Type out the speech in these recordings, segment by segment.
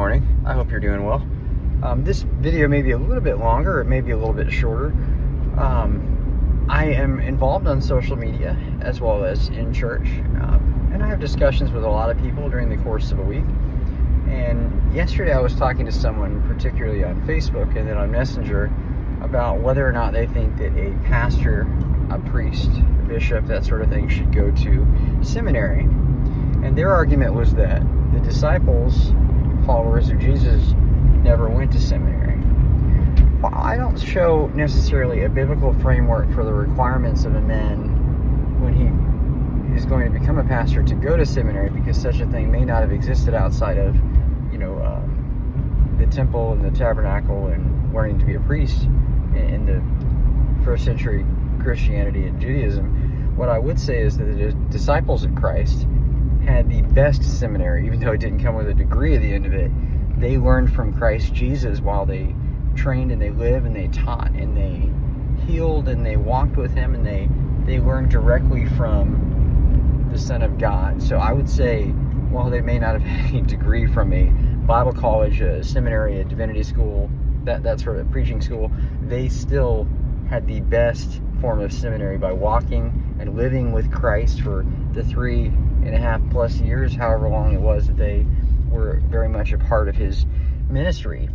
morning. I hope you're doing well. This video may be a little bit longer, it may be a little bit shorter. I am involved on social media as well as in church, and I have discussions with a lot of people during the course of a week. And yesterday I was talking to someone, particularly on Facebook and then on Messenger, about whether or not they think that a pastor, a priest, a bishop, that sort of thing, should go to seminary. And their argument was that the disciples, followers of Jesus, never went to seminary. Well, I don't show necessarily a biblical framework for the requirements of a man when he is going to become a pastor to go to seminary, because such a thing may not have existed outside of, the temple and the tabernacle and learning to be a priest in the first century Christianity and Judaism. What I would say is that the disciples of Christ had the best seminary, even though it didn't come with a degree at the end of it. They learned from Christ Jesus while they trained and they lived and they taught and they healed and they walked with him, and they learned directly from the Son of God. So I would say, while they may not have had any degree from a Bible college, a seminary, a divinity school, that sort of preaching school, they still had the best form of seminary by walking and living with Christ for the 3.5+ years, however long it was that they were very much a part of his ministry.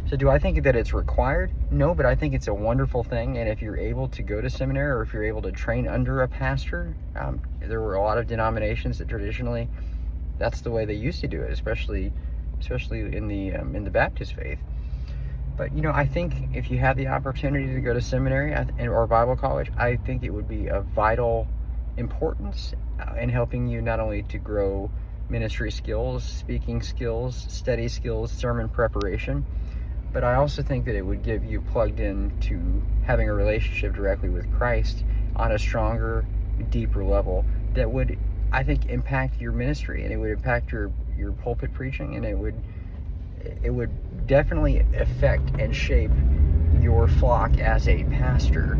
So do I think that it's required? No, but I think it's a wonderful thing. And if you're able to go to seminary, or if you're able to train under a pastor, there were a lot of denominations that traditionally that's the way they used to do it, especially in the Baptist faith. But I think if you have the opportunity to go to seminary or Bible college, I think it would be of vital importance in helping you not only to grow ministry skills, speaking skills, study skills, sermon preparation, but I also think that it would give you plugged in to having a relationship directly with Christ on a stronger, deeper level that would, I think, impact your ministry, and it would impact your pulpit preaching, and it would definitely affect and shape your flock as a pastor,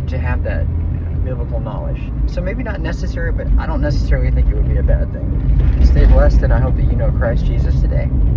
to have that biblical knowledge. So maybe not necessary, but I don't necessarily think it would be a bad thing. Stay blessed, and I hope that you know Christ Jesus today.